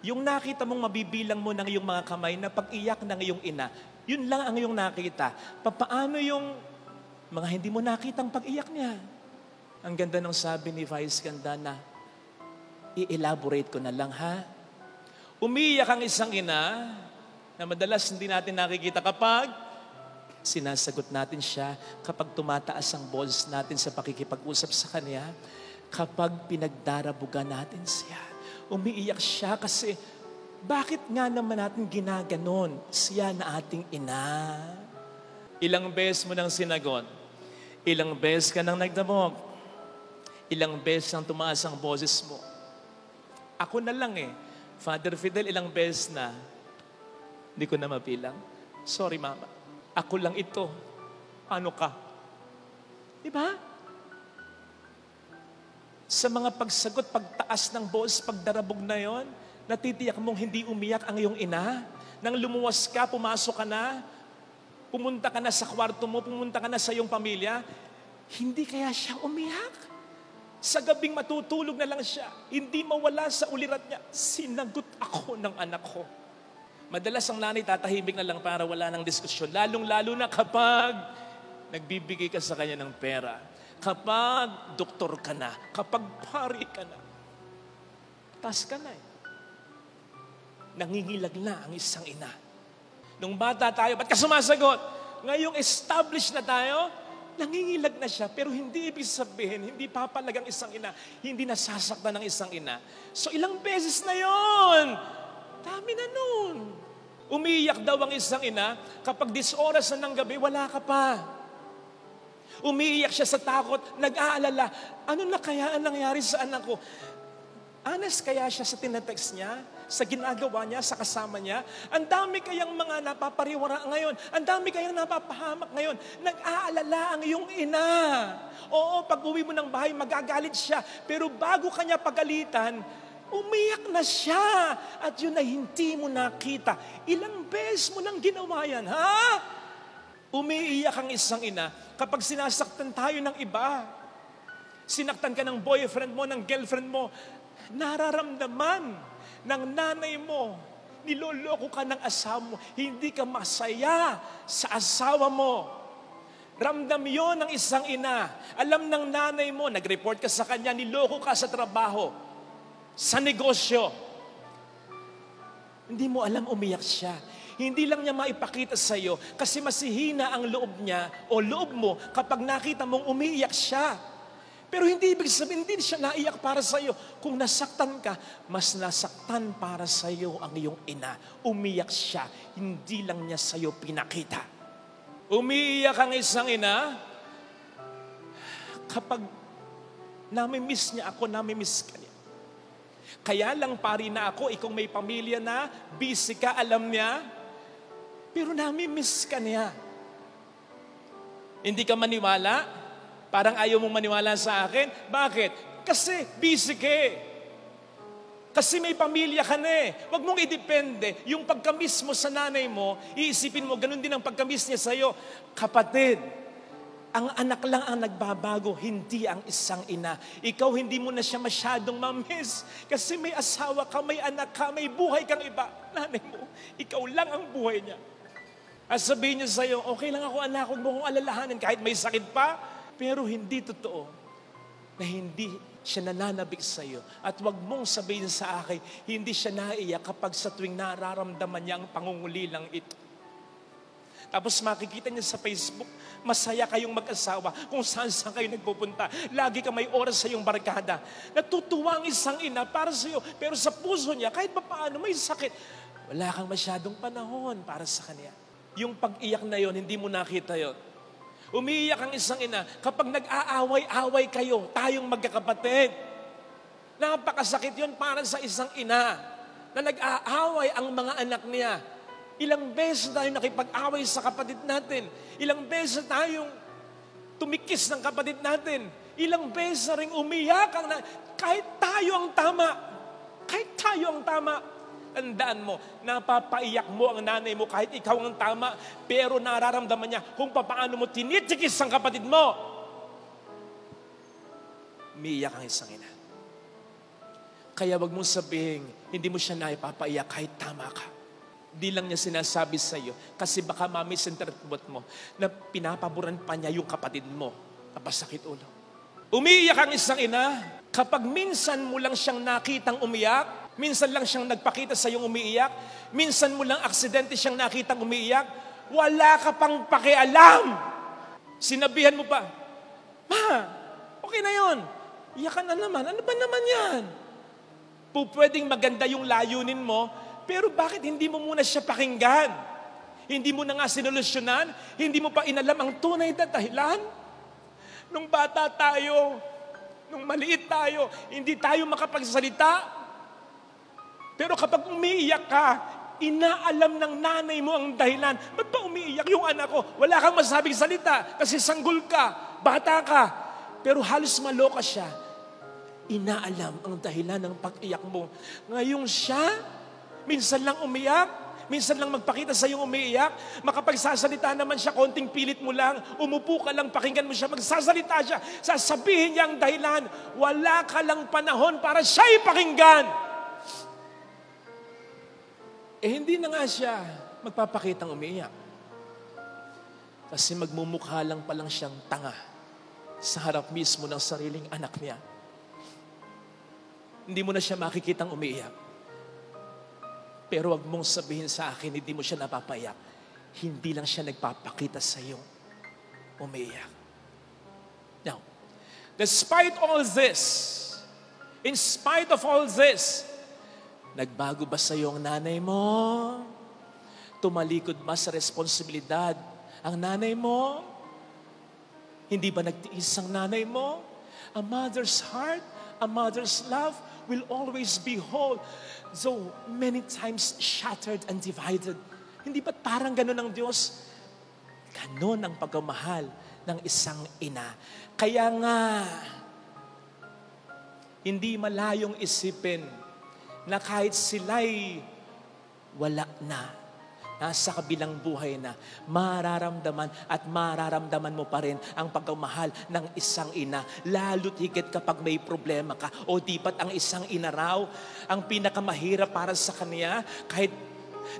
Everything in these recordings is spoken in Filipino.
Yung nakita mong mabibilang mo ng iyong mga kamay na pag-iyak ng iyong ina, yun lang ang iyong nakita. Papaano yung mga hindi mo nakitang pag-iyak niya? Ang ganda ng sabi ni Vice Ganda na, i-elaborate ko na lang ha. Umiiyak ang isang ina na madalas hindi natin nakikita kapag sinasagot natin siya, kapag tumataas ang boses natin sa pakikipag-usap sa kanya, kapag pinagdarabugan natin siya. Umiiyak siya kasi bakit nga naman natin ginaganon siya na ating ina? Ilang beses mo nang sinagot? Ilang beses ka nang nagdamog? Ilang beses nang tumaas ang boses mo? Ako na lang Father Fidel, ilang beses na? Hindi ko na mabilang. Sorry, Mama. Ako lang ito. Ano ka? Diba? Sa mga pagsagot, pagtaas ng boses, pagdarabog na yon, natitiyak mong hindi umiyak ang iyong ina. Nang lumuwas ka, pumasok ka na, pumunta ka na sa kwarto mo, pumunta ka na sa iyong pamilya, hindi kaya siya umiyak? Sa gabing matutulog na lang siya, hindi mawala sa ulirat niya, sinagot ako ng anak ko. Madalas ang nanay tatahimik na lang para wala ng diskusyon, lalong-lalo na kapag nagbibigay ka sa kanya ng pera. Kapag doktor ka na, kapag pari ka na, tas ka na Nangingilag na ang isang ina. Nung bata tayo, ba't ka sumasagot? Ngayong established na tayo, nangingilag na siya, pero hindi ibig sabihin, hindi papalag ang isang ina, hindi nasasaktan ng isang ina. So ilang beses na yon? Dami na nun. Umiiyak daw ang isang ina, kapag 10 oras na ng gabi, wala ka pa. Umiiyak siya sa takot, nag-aalala, ano na kaya ang nangyari sa anak ko? Honest kaya siya sa tinatext niya, sa ginagawa niya, sa kasama niya? Ang dami kayang mga napapariwara ngayon, ang dami kayang napapahamak ngayon, nag-aalala ang iyong ina. Oo, pag uwi mo ng bahay, magagalit siya, pero bago kanya pagalitan, umiyak na siya, at yun ay hindi mo nakita. Ilang beses mo nang ginawa yan, ha? Umiiyak ang isang ina kapag sinasaktan tayo ng iba. Sinaktan ka ng boyfriend mo, ng girlfriend mo, nararamdaman ng nanay mo, niloloko ka ng asawa mo, hindi ka masaya sa asawa mo. Ramdam yon ng isang ina. Alam ng nanay mo, nag-report ka sa kanya, niloko ka sa trabaho, sa negosyo. Hindi mo alam, umiyak siya. Hindi lang niya maipakita sa iyo kasi masihina ang loob niya o loob mo kapag nakita mong umiiyak siya. Pero hindi ibig sabihin, hindi siya naiyak para sa iyo. Kung nasaktan ka, mas nasaktan para sa iyo ang iyong ina. Umiyak siya, hindi lang niya sa iyo pinakita. Umiiyak ang isang ina kapag namimiss niya ako, namimiss ka niya. Kaya lang pari na ako, ikaw may pamilya na, busy ka, alam niya, pero namimiss ka niya. Hindi ka maniwala? Parang ayaw mong maniwala sa akin? Bakit? Kasi busy ka Kasi may pamilya ka na Huwag mong idepende. Yung pagkamiss mo sa nanay mo, iisipin mo, ganun din ang pagkamiss niya sa'yo. Kapatid, ang anak lang ang nagbabago, hindi ang isang ina. Ikaw hindi mo na siya masyadong mamiss. Kasi may asawa ka, may anak ka, may buhay kang iba. Nanay mo, ikaw lang ang buhay niya. At sabihin niya sa'yo, okay lang ako anak, huwag mo kong alalahanin kahit may sakit pa. Pero hindi totoo na hindi siya nananabik sa'yo. At huwag mong sabihin sa akin, hindi siya naiyak kapag sa tuwing nararamdaman niya ang pangungulilang ito. Tapos makikita niya sa Facebook, masaya kayong mag-asawa kung saan kayo nagpupunta. Lagi ka may oras sa iyong barkada. Natutuwa ang isang ina para sa iyo, pero sa puso niya, kahit pa paano may sakit, wala kang masyadong panahon para sa kanya. Yung pag-iyak na yon, hindi mo nakita yon. Umiiyak ang isang ina kapag nag-aaway-away kayo, tayong magkakapatid. Napakasakit yon para sa isang ina na nag-aaway ang mga anak niya. Ilang beses tayong nakipag-away sa kapatid natin. Ilang beses tayong tumikis ng kapatid natin. Ilang beses rin umiyak kahit tayo ang tama. Kahit tayo ang tama. Tandaan mo, napapaiyak mo ang nanay mo kahit ikaw ang tama, pero nararamdaman niya kung paano mo tinitikis ang kapatid mo. Umiiyak ang isang ina. Kaya wag mong sabihin, Hindi mo siya naipapaiyak kahit tama ka. Di lang niya sinasabi sa iyo kasi baka ma-misinterpret mo na pinapaboran pa niya yung kapatid mo. Napasakit ulo. Umiiyak ang isang ina kapag minsan mo lang siyang nakitang umiyak, minsan lang siyang nagpakita sa iyong umiiyak, minsan mo lang aksidente siyang nakitang umiiyak, wala ka pang pakialam. Sinabihan mo pa, "Ma, okay na yon. Iyakan na naman. Ano ba naman yan?" Pwedeng maganda yung layunin mo, pero bakit hindi mo muna siya pakinggan? Hindi mo na nga sinolusyonan? Hindi mo pa inalam ang tunay na dahilan? Nung bata tayo, nung maliit tayo, hindi tayo makapagsalita. Pero kapag umiiyak ka, inaalam ng nanay mo ang dahilan. Ba't ba umiiyak yung anak ko? Wala kang masabing salita kasi sanggol ka, bata ka. Pero halos maloka siya. Inaalam ang dahilan ng pag-iyak mo. Ngayong siya, minsan lang umiyak, minsan lang magpakita sa iyong umiiyak, makapagsasalita naman siya, konting pilit mo lang, umupo ka lang, pakinggan mo siya, magsasalita siya, sasabihin niya ang dahilan, wala ka lang panahon para siya ipakinggan. Hindi na nga siya magpapakitang umiiyak. Kasi magmumukha lang palang siyang tanga sa harap mismo ng sariling anak niya. Hindi mo na siya makikitang umiiyak. Pero wag mong sabihin sa akin, hindi mo siya napapaiyak. Hindi lang siya nagpapakita sa iyo umiiyak. Now, despite all this, in spite of all this, nagbago ba sa iyo ang nanay mo? Tumalikod ba sa responsibilidad ang nanay mo? Hindi ba nagtiis ang nanay mo? A mother's heart, a mother's love will always be whole, though many times shattered and divided. Hindi ba't parang ganun ang Diyos? Ganun ang pagmamahal ng isang ina. Kaya nga, hindi malayong isipin na kahit sila'y wala na, nasa kabilang buhay na, mararamdaman mo pa rin ang pagmamahal ng isang ina. Lalo't higit kapag may problema ka. O di ba't ang isang ina raw, ang pinakamahirap para sa kanya, kahit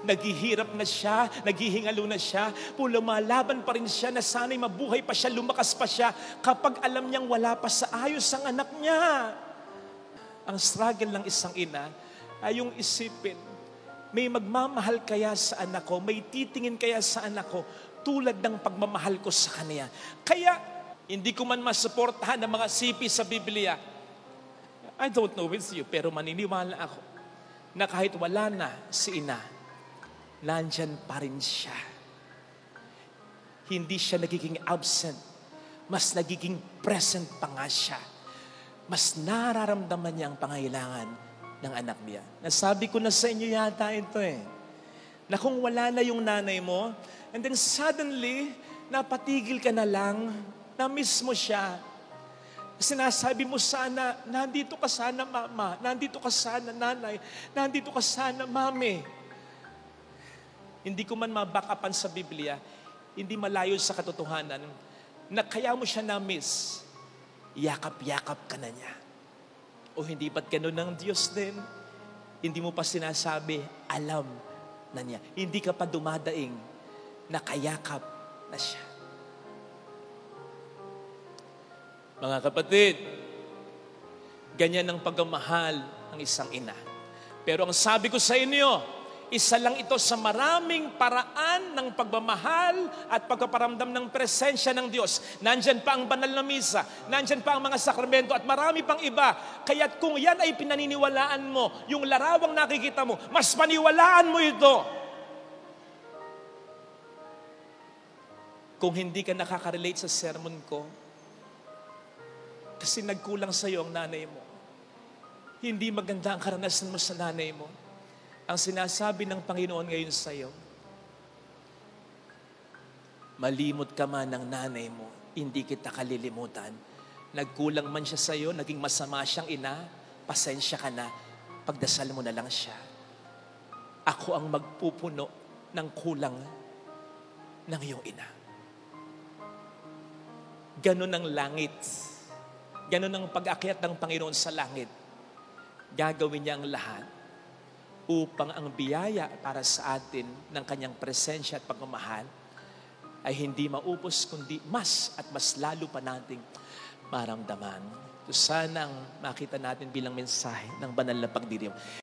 naghihirap na siya, naghihingalo na siya, lumalaban pa rin siya na sana'y mabuhay pa siya, lumakas pa siya, kapag alam niyang wala pa sa ayos ang anak niya. Ang struggle ng isang ina ay yung isipin, may magmamahal kaya sa anak ko, may titingin kaya sa anak ko, tulad ng pagmamahal ko sa kanya. Kaya, hindi ko man masuportahan ng mga sipi sa Biblia. I don't know with you, pero maniniwala ako na kahit wala na si ina, nandyan pa rin siya. Hindi siya nagiging absent, mas nagiging present pa nga siya. Mas nararamdaman niya ang pangailangan ng anak niya. Nasabi ko na sa inyo yata ito na kung wala na yung nanay mo, and then suddenly, napatigil ka na lang, na-miss mo siya. Sinasabi mo sana, nandito ka sana mama, nandito ka sana nanay, nandito ka sana mami. Hindi ko man mabackupan sa Biblia, hindi malayo sa katotohanan, na kaya mo siya na-miss, yakap-yakap ka na niya. O hindi ba't ganun ng Diyos din? Hindi mo pa sinasabi, alam na niya. Hindi ka pa dumadaing, nakayakap na siya. Mga kapatid, ganyan ang pagmamahal ng isang ina. Pero ang sabi ko sa inyo, isa lang ito sa maraming paraan ng pagmamahal at pagpaparamdam ng presensya ng Diyos. Nandyan pa ang banal na misa, nandyan pa ang mga sakramento at marami pang iba. Kaya't kung yan ay pinaniniwalaan mo, yung larawang nakikita mo, mas paniwalaan mo ito. Kung hindi ka nakaka-relate sa sermon ko, kasi nagkulang sa iyo ang nanay mo, hindi maganda ang karanasan mo sa nanay mo. Ang sinasabi ng Panginoon ngayon sa iyo, malimot ka man ng nanay mo, hindi kita kalilimutan. Nagkulang man siya sa iyo, naging masama siyang ina, pasensya ka na, pagdasal mo na lang siya. Ako ang magpupuno ng kulang ng iyong ina. Ganon ang langit. Ganon ang pag-akyat ng Panginoon sa langit. Gagawin niya ang lahat upang ang biyaya para sa atin ng kanyang presensya at pagmamahal ay hindi maubos, kundi mas at mas lalo pa nating maramdaman. So sanang makita natin bilang mensahe ng banal na pagdiriwang.